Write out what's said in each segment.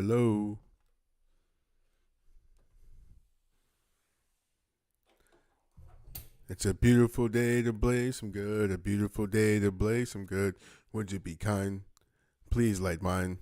Hello. It's a beautiful day to blaze some good. A beautiful day to blaze some good. Would you be kind? Please light mine.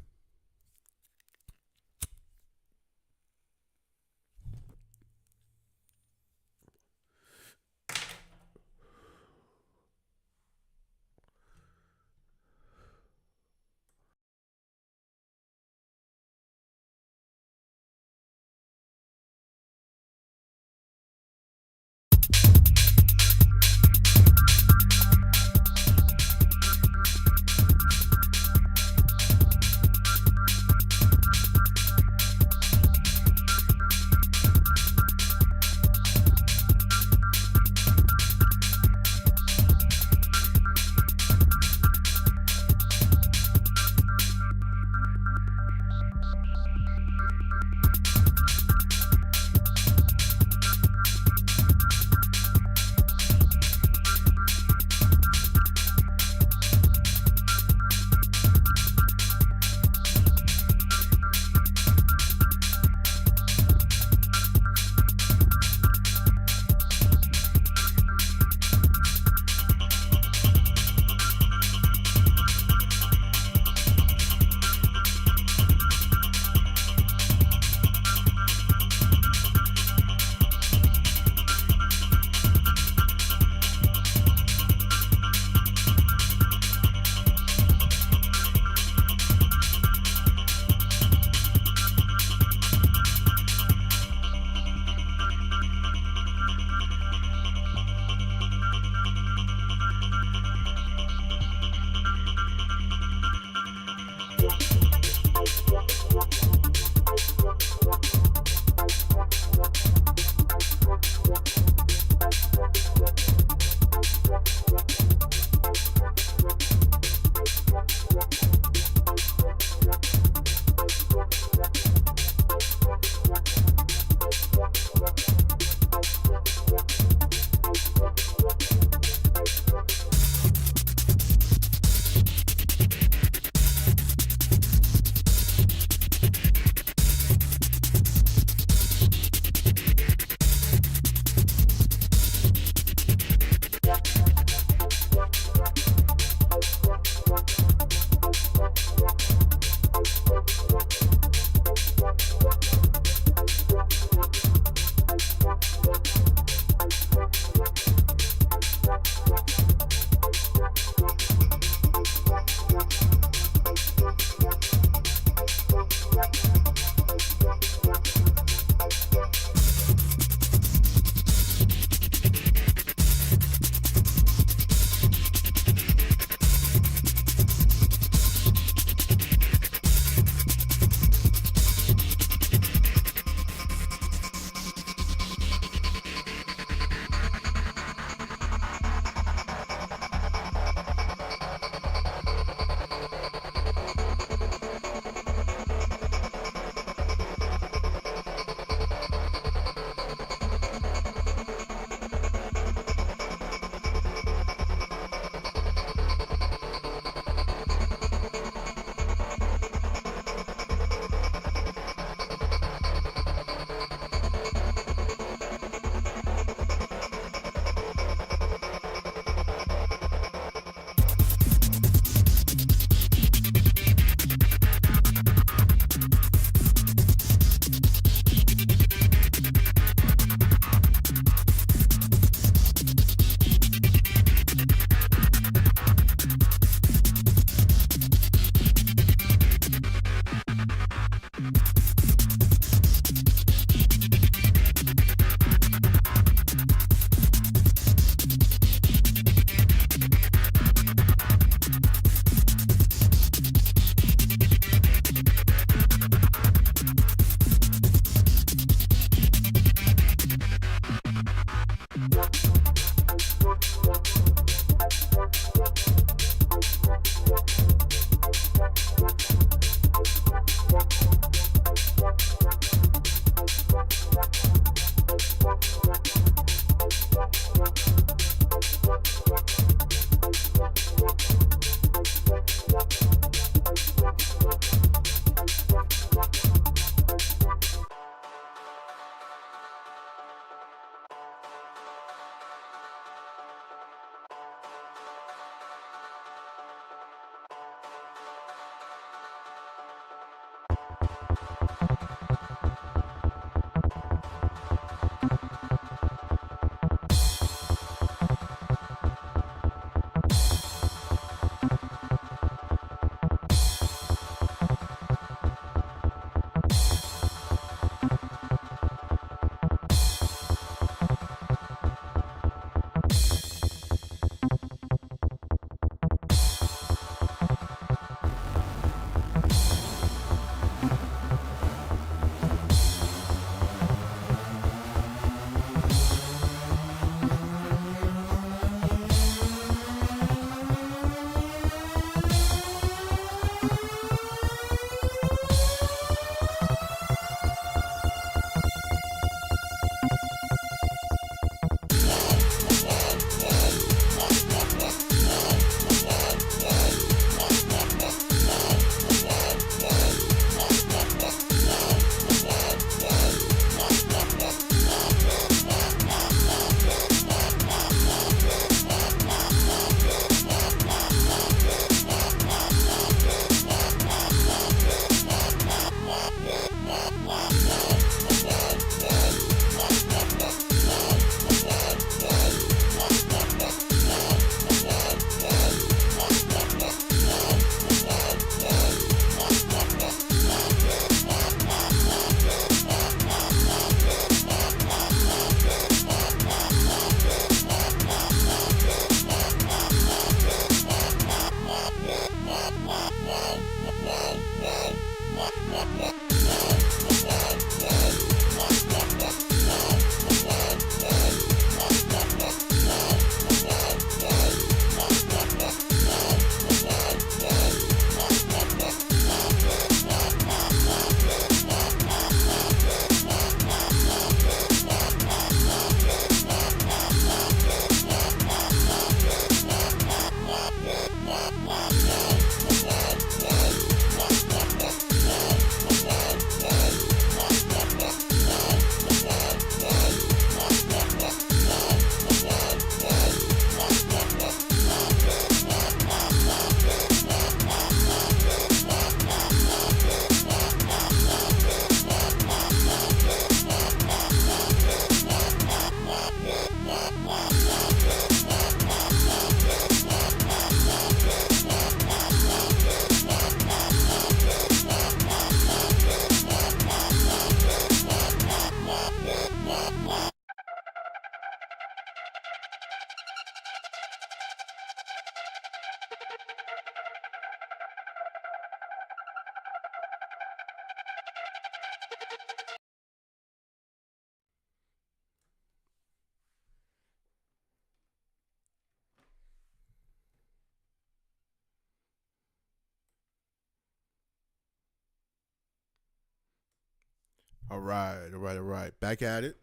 All right, all right, all right. Back at it.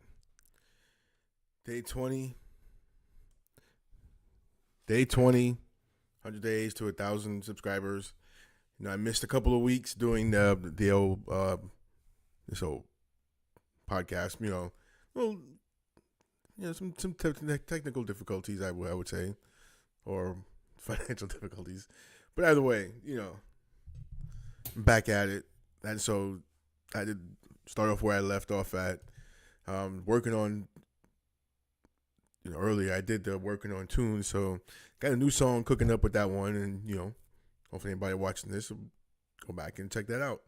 Day 20. Day 20. 100 days to 1,000 subscribers. I missed a couple of weeks doing the old this old podcast. Well, some technical difficulties. I would say, or financial difficulties. But either way, I'm back at it, and so I did start off where I left off at. Working on, earlier I did the working on tunes, so got a new song cooking up with that one, and hopefully anybody watching this will go back and check that out.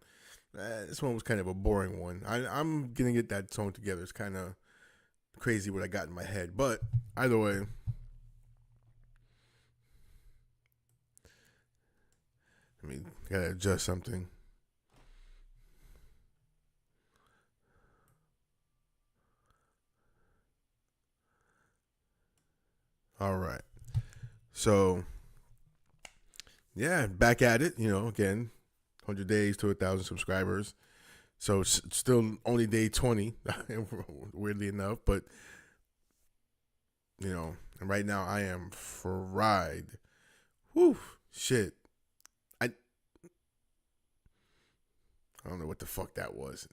This one was kind of a boring one. I'm gonna get that song together. It's kind of crazy what I got in my head, but either way, gotta adjust something. All right. So, yeah, back at it, again, 100 days to 1,000 subscribers. So it's still only day 20, weirdly enough, but, and right now I am fried. Whew, shit. I don't know what the fuck that was.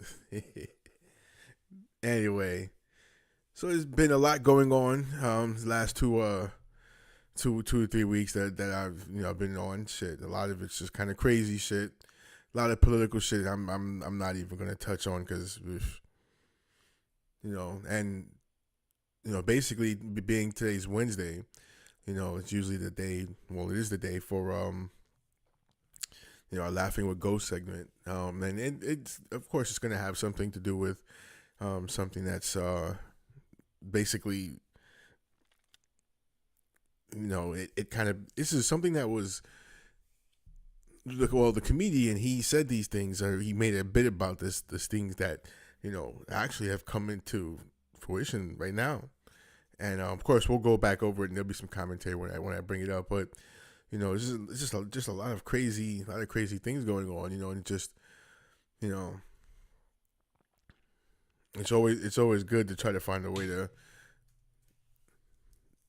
Anyway, so there's been a lot going on the last two or 3 weeks that I've been on shit. A lot of it's just kind of crazy shit. A lot of political shit. I'm not even gonna touch on because and basically being today's Wednesday, it's usually the day. Well, it is the day for our Laughing with Ghost segment. And it's of course it's gonna have something to do with something that's basically, it kind of, this is something that was, well, the comedian, he said these things, or he made a bit about this things that, actually have come into fruition right now. And of course, we'll go back over it, and there'll be some commentary when I bring it up. But it's just a lot of crazy things going on. And just it's always good to try to find a way to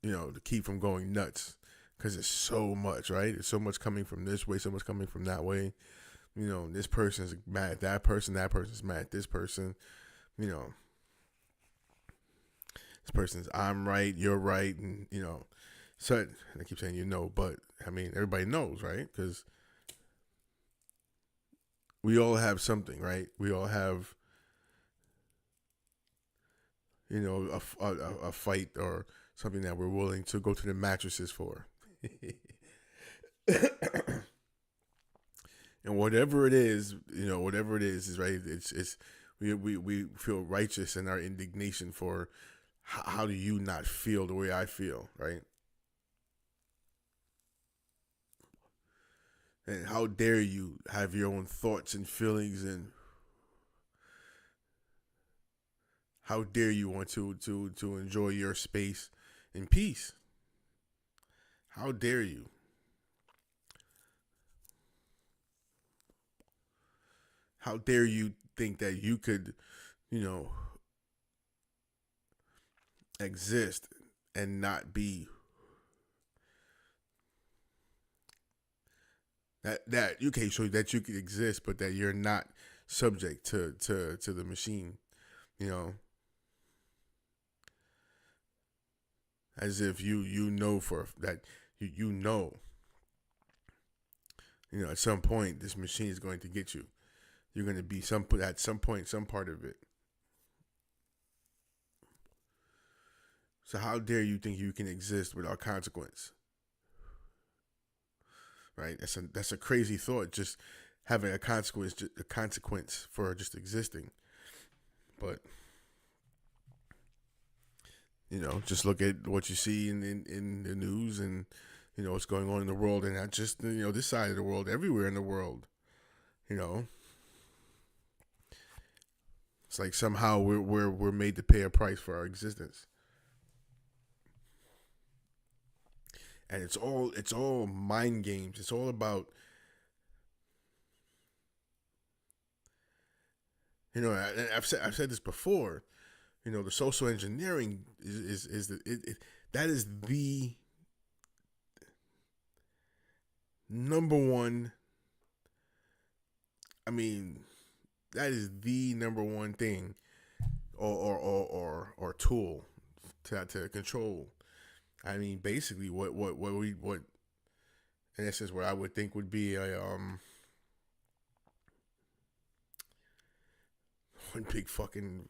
to keep from going nuts, because it's so much, right? It's so much coming from this way, so much coming from that way. This person's mad at that person's mad at this person. This person's I'm right, you're right, and so I keep saying but I mean everybody knows, right? Because we all have something, right? We all have a fight or something that we're willing to go to the mattresses for. And whatever it is, is right. It's we feel righteous in our indignation for how do you not feel the way I feel, right? And how dare you have your own thoughts and feelings, and how dare you want to enjoy your space in peace? How dare you? How dare you think that you could, exist and not be that you can show that you could exist, but that you're not subject to the machine, as if you know for that at some point this machine is going to get you. You're going to be at some point some part of it. So how dare you think you can exist without consequence? Right? That's a crazy thought. Just having a consequence for just existing. But just look at what you see in the news, and what's going on in the world, and not just this side of the world, everywhere in the world. It's like somehow we're made to pay a price for our existence. And it's all mind games. It's all about I've said this before. The social engineering that is the number one. I mean, that is the number one thing or tool to control. I mean, basically, what in essence, what I would think would be a one big fucking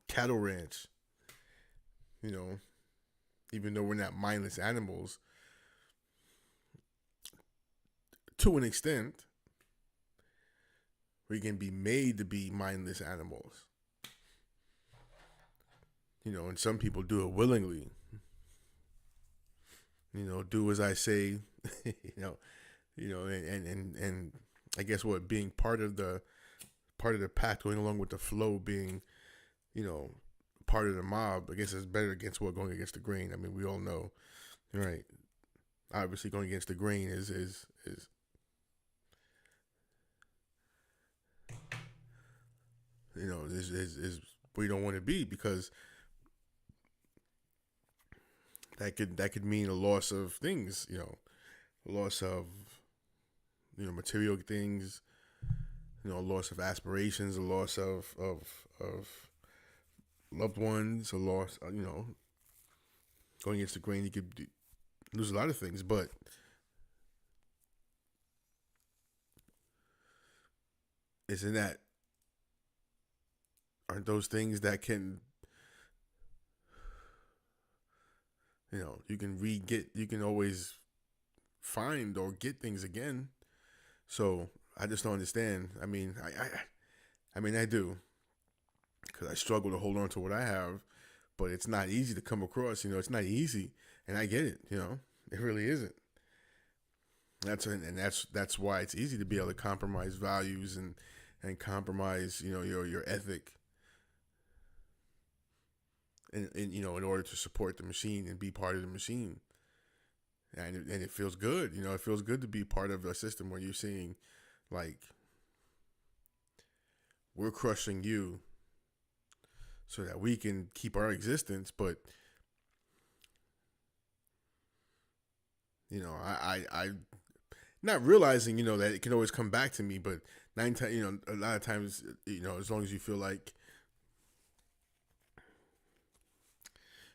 cattle ranch. You know, even though we're not mindless animals, to an extent, we can be made to be mindless animals. And some people do it willingly. Do as I say. And I guess being part of the pack, going along with the flow, being, part of the mob. I guess it's better against going against the grain. I mean, we all know, right? Obviously, going against the grain is where you don't want to be, because that could mean a loss of things, a loss of material things, a loss of aspirations, a loss of loved ones, a loss, going against the grain, you could lose a lot of things, but aren't those things that can, you can always find or get things again. So I just don't understand. I mean, I do, because I struggle to hold on to what I have, but it's not easy to come across. It's not easy, and I get it. It really isn't. That's why it's easy to be able to compromise values and compromise your ethic, and in order to support the machine and be part of the machine. And it feels good. It feels good to be part of a system where you're seeing, like, we're crushing you so that we can keep our existence. But, I not realizing, that it can always come back to me, but a lot of times, as long as you feel like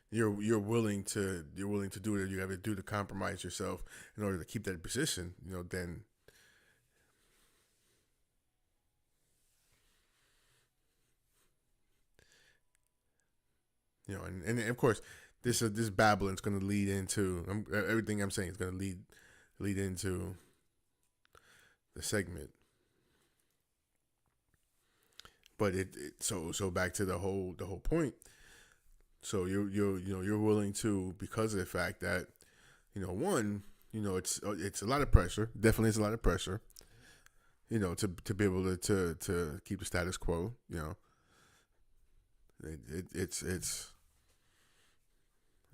you're willing to do what you have to do to compromise yourself in order to keep that position, then and of course this babbling is going to lead into everything I'm saying is going to lead into the segment. But so back to the whole point. So you're willing to, because of the fact that one, it's a lot of pressure. Definitely, it's a lot of pressure. To be able to keep the status quo.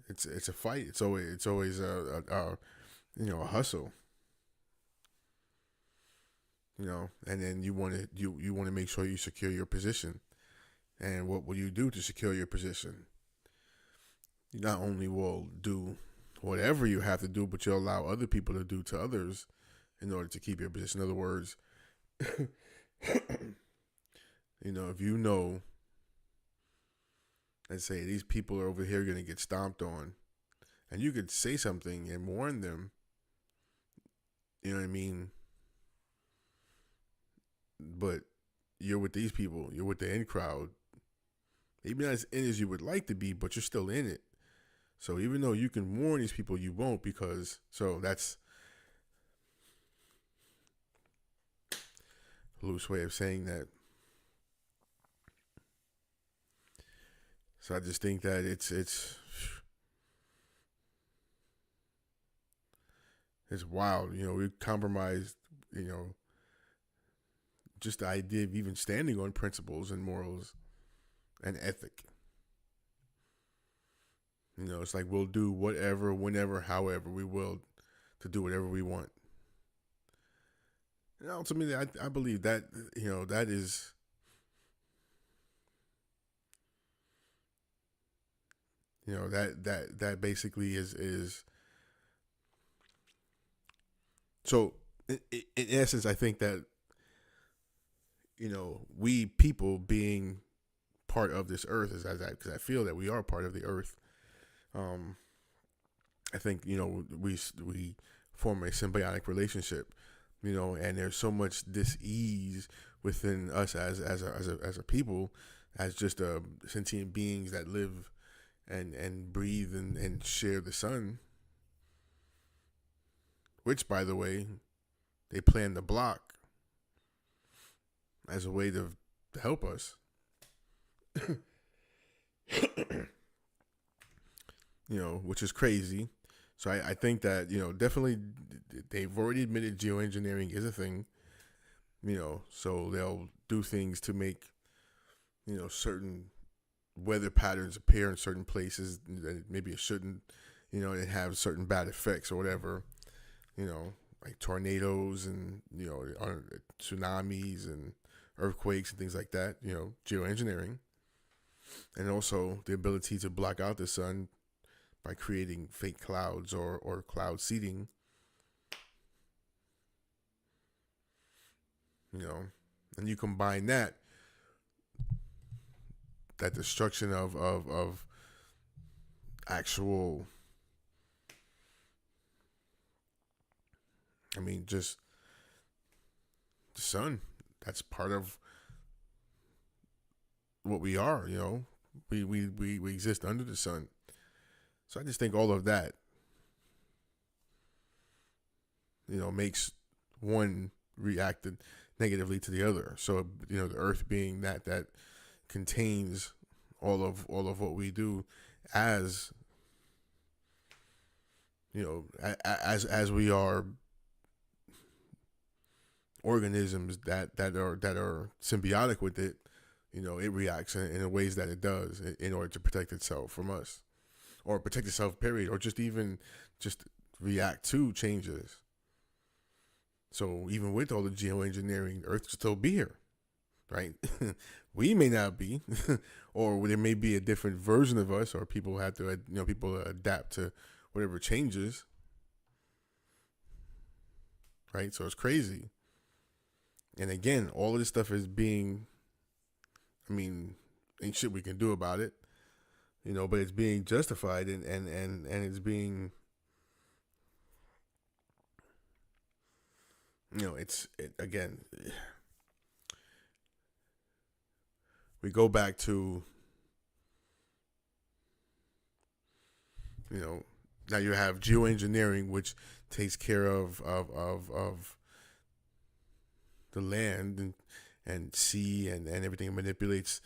It's a fight. It's always a hustle. And then you want to make sure you secure your position. And what will you do to secure your position? You not only will do whatever you have to do, but you'll allow other people to do to others in order to keep your position. In other words, if let's say these people are over here going to get stomped on, and you could say something and warn them, you know what I mean? But you're with these people, you're with the in crowd. Maybe not as in as you would like to be, but you're still in it. So even though you can warn these people, you won't, so that's a loose way of saying that. So I just think that it's wild. We compromised, just the idea of even standing on principles and morals and ethic. It's like we'll do whatever, whenever, however we will to do whatever we want. And ultimately, I believe that, that is That basically is so. In essence, I think that we people being part of this earth is because I feel that we are part of the earth. Um, I think we form a symbiotic relationship, and there's so much dis-ease within us as a people, as just sentient beings that live and breathe and share the sun, which, by the way, they plan to block as a way to help us. Which is crazy. So I think that, definitely they've already admitted geoengineering is a thing, so they'll do things to make, certain weather patterns appear in certain places that maybe it shouldn't, and have certain bad effects or whatever, like tornadoes and, tsunamis and earthquakes and things like that, geoengineering. And also the ability to block out the sun by creating fake clouds or cloud seeding, and you combine that destruction of actual, just the sun. That's part of what we are, we exist under the sun. So I just think all of that, makes one react negatively to the other. So, the earth being that contains all of what we do as, as we are organisms that are symbiotic with it, it reacts in the ways that it does in order to protect itself from us, or protect itself, period, or just react to changes. So even with all the geoengineering, Earth will still be here, right? We may not be, or there may be a different version of us, or people have to, people adapt to whatever changes, right? So it's crazy. And again, all of this stuff is being, ain't shit we can do about it, but it's being justified and it's being, again, we go back to, now you have geoengineering, which takes care of the land and sea and everything, and manipulates,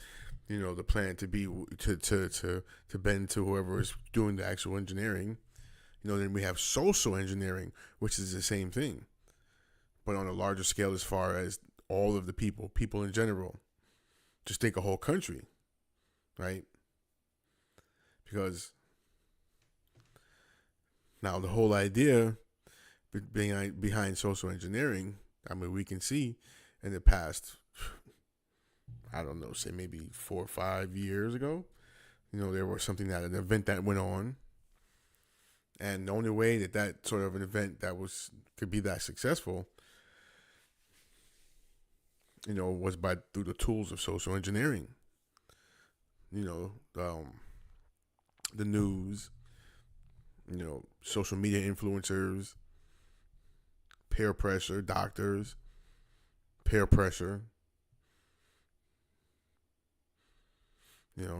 the planet to be to bend to whoever is doing the actual engineering. Then we have social engineering, which is the same thing, but on a larger scale as far as all of the people in general. Just think a whole country, right? Because now the whole idea behind social engineering, we can see in the past, I don't know, say maybe 4 or 5 years ago, there was something an event that went on. And the only way that sort of an event could be that successful, was through the tools of social engineering. The news, social media influencers, peer pressure, doctors, peer pressure.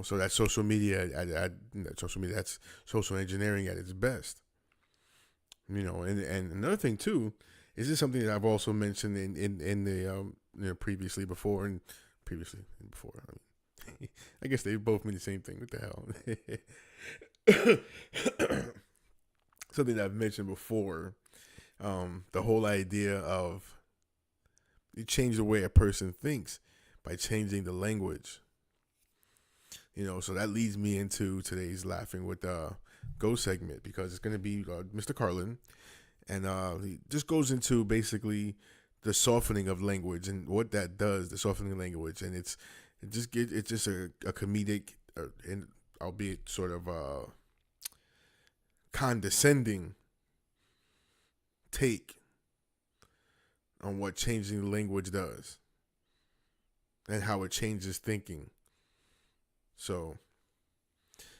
So that's social media. Social media. That's social engineering at its best. And another thing too is this something that I've also mentioned in the previously before. I guess they both mean the same thing. What the hell? Something that I've mentioned before. The whole idea of you change the way a person thinks by changing the language. So that leads me into today's Laughing with Go segment, because it's going to be Mr. Carlin, and he just goes into basically the softening of language and what that does, the softening of language, and it's just a comedic albeit sort of condescending take on what changing the language does and how it changes thinking. So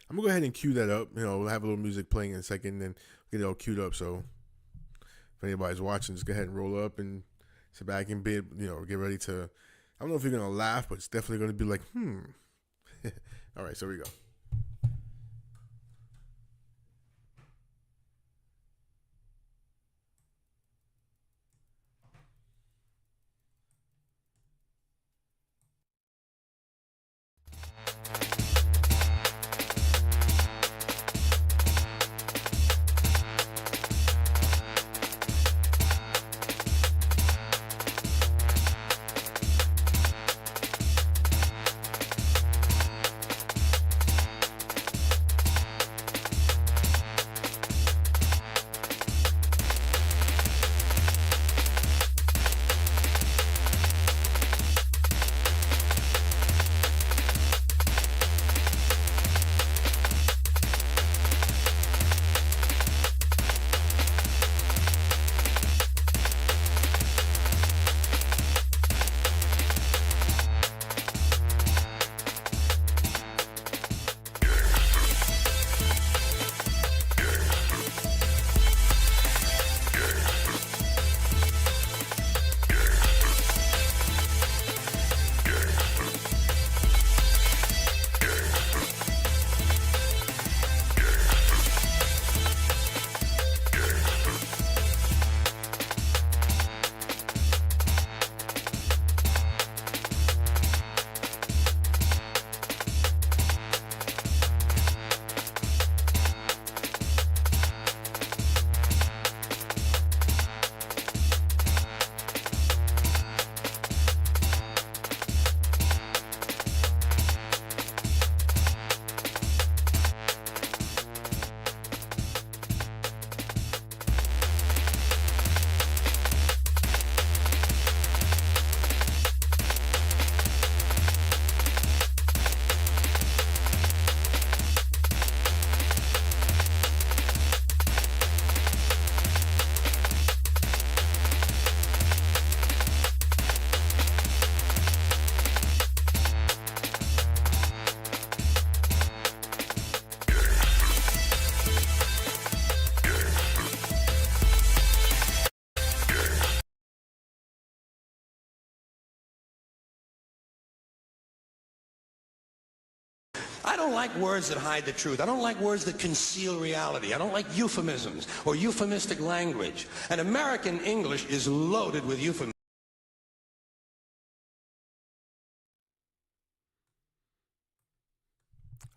I'm gonna go ahead and cue that up. We'll have a little music playing in a second and get it all queued up. So if anybody's watching, just go ahead and roll up and sit back and get ready to, I don't know if you're gonna laugh, but it's definitely gonna be like, All right, so here we go. I don't like words that hide the truth. I don't like words that conceal reality. I don't like euphemisms or euphemistic language. And American English is loaded with euphemisms.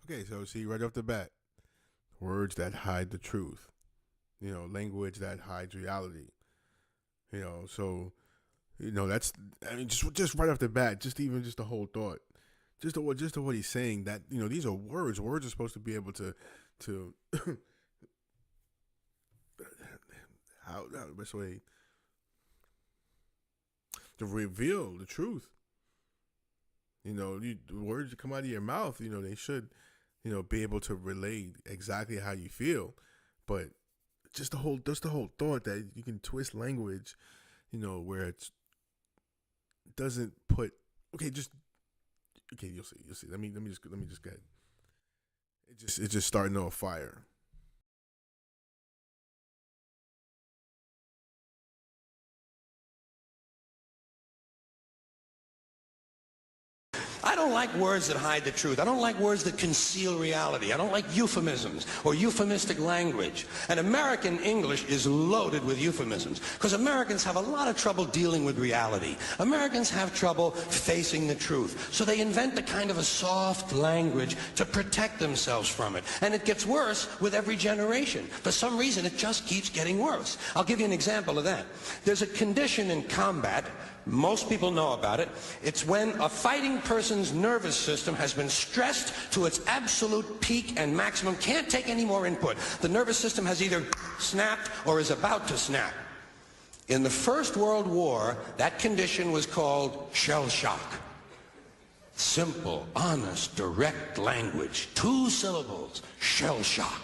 Okay, so see right off the bat, words that hide the truth. Language that hides reality. So that's, I mean, just right off the bat, just the whole thought. Just to what he's saying, that these are words. Words are supposed to be able to how the best way to reveal the truth. The words that come out of your mouth, they should be able to relate exactly how you feel. But just the whole thought that you can twist language, where it doesn't put okay, you'll see. Let me just get. It's just starting on fire. I don't like words that hide the truth. I don't like words that conceal reality. I don't like euphemisms or euphemistic language. And American English is loaded with euphemisms because Americans have a lot of trouble dealing with reality. Americans have trouble facing the truth. So they invent a kind of a soft language to protect themselves from it. And it gets worse with every generation. For some reason, it just keeps getting worse. I'll give you an example of that. There's a condition in combat. Most people know about it. It's when a fighting person's nervous system has been stressed to its absolute peak and maximum, can't take any more input. The nervous system has either snapped or is about to snap. In the First World War, that condition was called shell shock. Simple, honest, direct language. 2 syllables. Shell shock.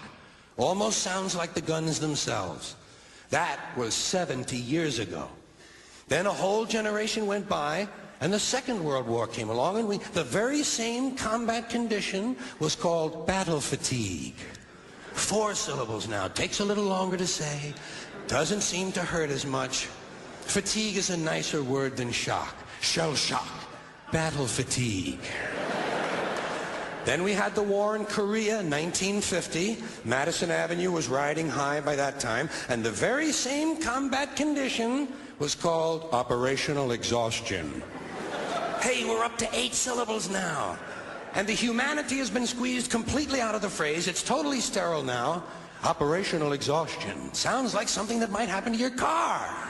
Almost sounds like the guns themselves. That was 70 years ago. Then a whole generation went by, and the Second World War came along, and the very same combat condition was called battle fatigue. 4 syllables now. Takes a little longer to say. Doesn't seem to hurt as much. Fatigue is a nicer word than shock. Shell shock. Battle fatigue. Then we had the war in Korea, 1950. Madison Avenue was riding high by that time, and the very same combat condition was called operational exhaustion. Hey, we're up to 8 syllables now. And the humanity has been squeezed completely out of the phrase. It's totally sterile now. Operational exhaustion. Sounds like something that might happen to your car.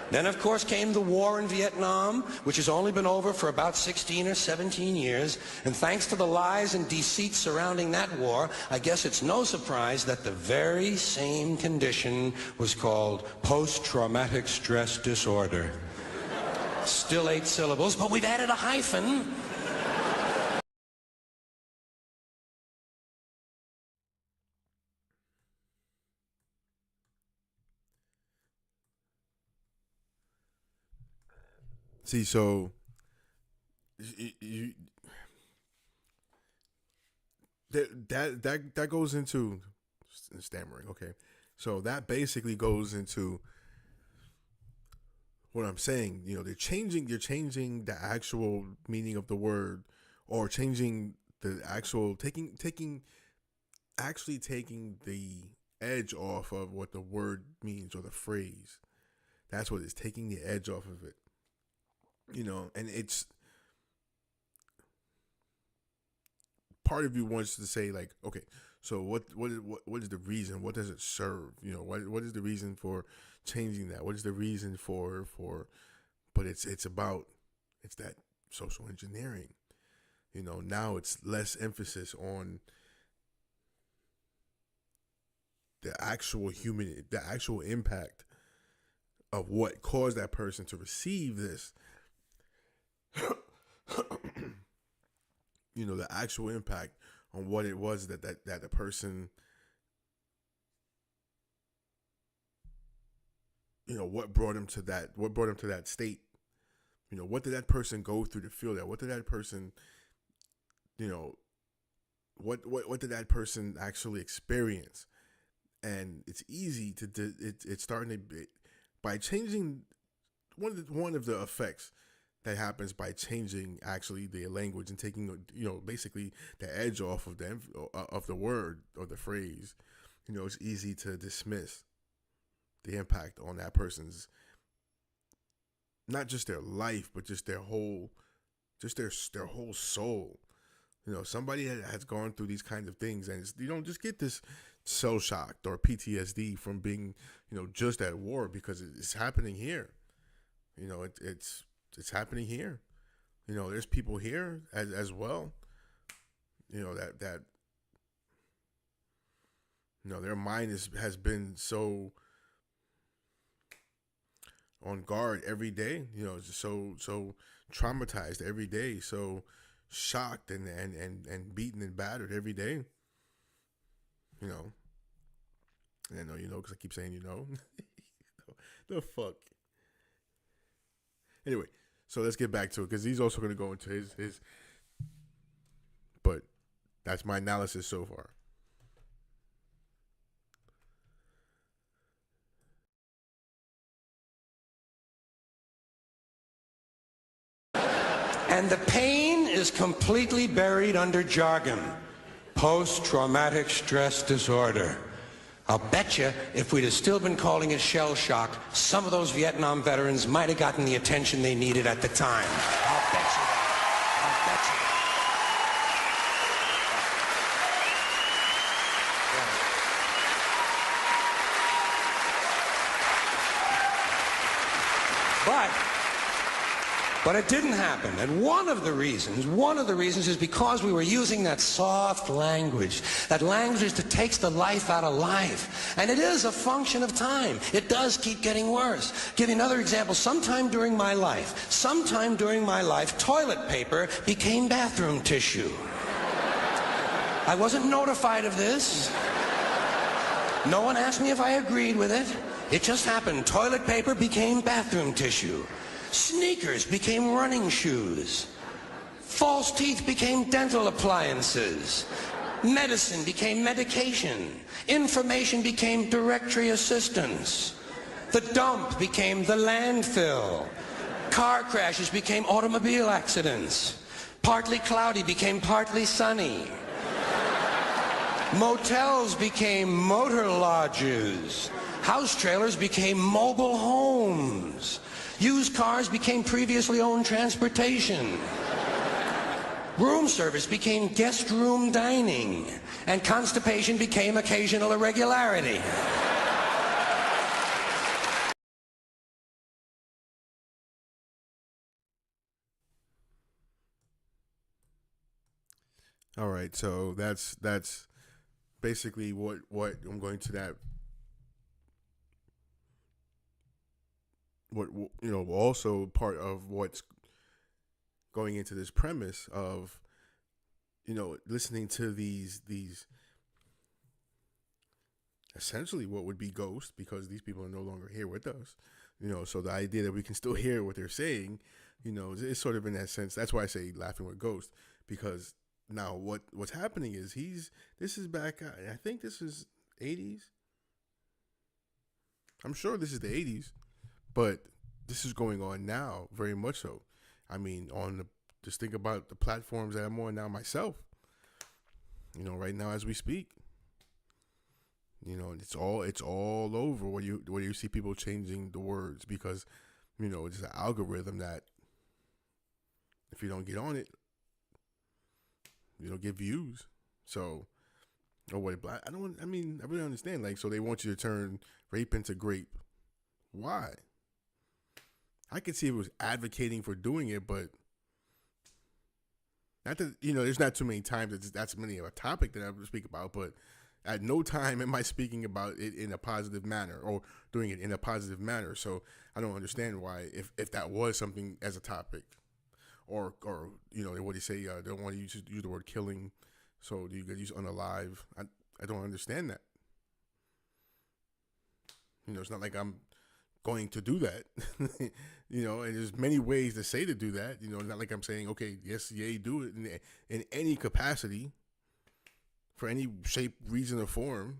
Then, of course, came the war in Vietnam, which has only been over for about 16 or 17 years. And thanks to the lies and deceit surrounding that war, I guess it's no surprise that the very same condition was called post-traumatic stress disorder. Still 8 syllables, but we've added a hyphen. See, so that goes into stammering. Okay, so that basically goes into what I'm saying. You know, you're changing the actual meaning of the word, or changing the actual taking the edge off of what the word means or the phrase. That's what it's taking the edge off of it. You know, and it's part of you wants to say, like, okay, so what is the reason? What does it serve? You know, what is the reason for changing that? What is the reason for? But it's that social engineering. You know, now it's less emphasis on the actual impact of what caused that person to receive this. You know, the actual impact on what it was that the person, you know, what brought him to that state. You know, what did that person go through to feel that? What did that person, you know, what did that person actually experience? And it's easy to it's starting to, by changing one of the effects that happens by changing actually the language and taking, you know, basically the edge off of the word or the phrase. You know, it's easy to dismiss the impact on that person's, not just their life, but just their whole soul. You know, somebody has gone through these kinds of things, and you don't just get this cell shocked or PTSD from being, you know, just at war, because it's happening here. You know, it's happening here. You know, there's people here as well. You know, that you know, their mind has been so on guard every day. You know, just so traumatized every day, so shocked and beaten and battered every day. You know, and I know you know because I keep saying you know. The fuck. Anyway, so let's get back to it, because he's also going to go into his. But that's my analysis so far. And the pain is completely buried under jargon. Post-traumatic stress disorder. I'll bet you if we'd have still been calling it shell shock, some of those Vietnam veterans might have gotten the attention they needed at the time. I'll bet you that. I'll bet you that. But it didn't happen. And one of the reasons is because we were using that soft language, that language that takes the life out of life. And it is a function of time. It does keep getting worse. Give you another example. Sometime during my life, toilet paper became bathroom tissue. I wasn't notified of this. No one asked me if I agreed with it. It just happened. Toilet paper became bathroom tissue. Sneakers became running shoes. False teeth became dental appliances. Medicine became medication. Information became directory assistance. The dump became the landfill. Car crashes became automobile accidents. Partly cloudy became partly sunny. Motels became motor lodges. House trailers became mobile homes. Used cars became previously owned transportation. Room service became guest room dining. And constipation became occasional irregularity. All right, so that's basically what I'm going to that. What also part of what's going into this premise of listening to these essentially what would be ghosts, because these people are no longer here with us. So the idea that we can still hear what they're saying, is sort of in that sense. That's why I say laughing with ghosts, because now what's happening is this is back. I think this is 80s. I'm sure this is the 80s, but this is going on now, very much so. I mean, just think about the platforms that I'm on now myself. Right now as we speak. It's all over where you see people changing the words because, it's an algorithm that if you don't get on it, you don't get views. So, or what? I really understand. Like, so they want you to turn rape into grape. Why? I could see it was advocating for doing it, but not that, there's not too many times that's many of a topic that I would speak about, but at no time am I speaking about it in a positive manner or doing it in a positive manner. So I don't understand why, if that was something as a topic, or what do you say? They don't want to use the word killing, so you could use unalive. I don't understand that. It's not like I'm going to do that. And there's many ways to say to do that. It's not like I'm saying, okay, yes, yay, do it in any capacity, for any shape, reason, or form.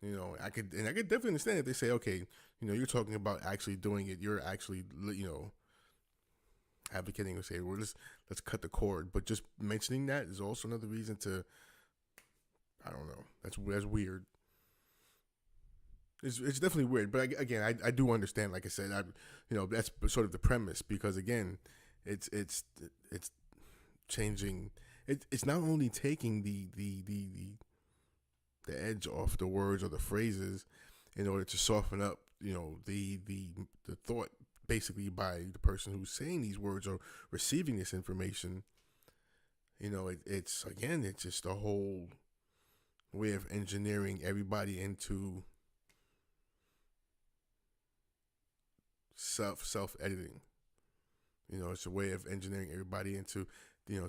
I could definitely understand if they say, okay, you're talking about actually doing it. You're actually, advocating and say, well, let's cut the cord. But just mentioning that is also another reason to, I don't know. That's weird. It's definitely weird. But again, I do understand. Like I said, that's sort of the premise, because again, it's changing. It's not only taking the edge off the words or the phrases in order to soften up, the thought, basically, by the person who's saying these words or receiving this information. It's just a whole way of engineering everybody into self editing. It's a way of engineering everybody into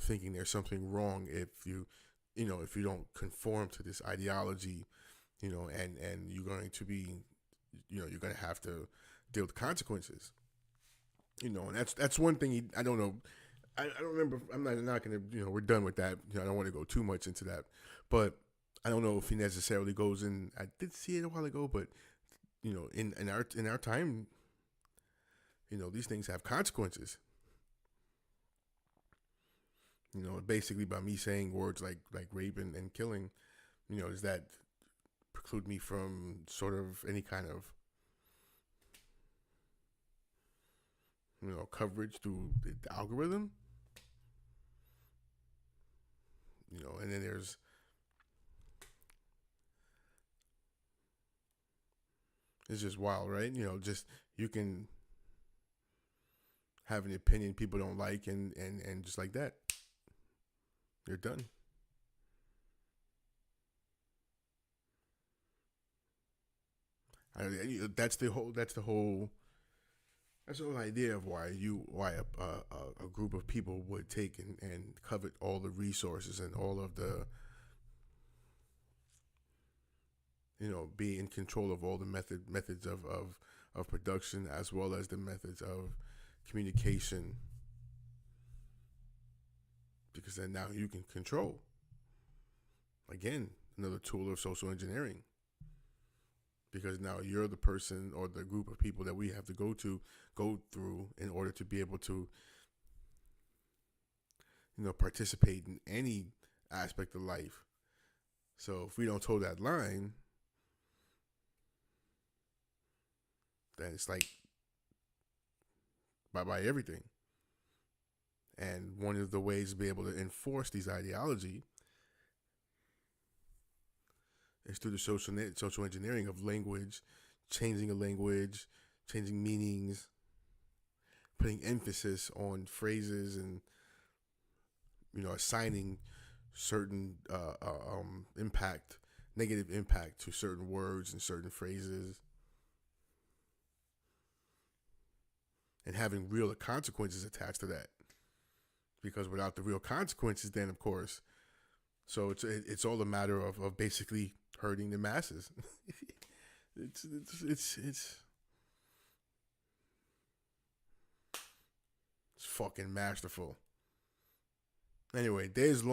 thinking there's something wrong if you don't conform to this ideology, and you're going to be, you're going to have to deal with consequences. And that's one thing. I don't know. I don't remember. I'm not going to. We're done with that. I don't want to go too much into that, but I don't know if he necessarily goes in. I did see it a while ago, but in our time, these things have consequences. Basically by me saying words like rape and killing, does that preclude me from sort of any kind of, coverage through the algorithm? And then it's just wild, right? Just, you can have an opinion people don't like, and just like that, they're done. That's the whole idea of why a group of people would take and covet all the resources and all of the, be in control of all the methods of production, as well as the methods of communication, because then now you can control, again, another tool of social engineering, because now you're the person or the group of people that we have to go through in order to be able to, participate in any aspect of life. So if we don't toe that line, then it's like bye everything. And one of the ways to be able to enforce these ideology is through the social engineering of language, changing a language, changing meanings, putting emphasis on phrases, and assigning certain negative impact to certain words and certain phrases, and having real consequences attached to that. Because without the real consequences, then of course, so it's all a matter of basically hurting the masses. It's fucking masterful. Anyway, days long.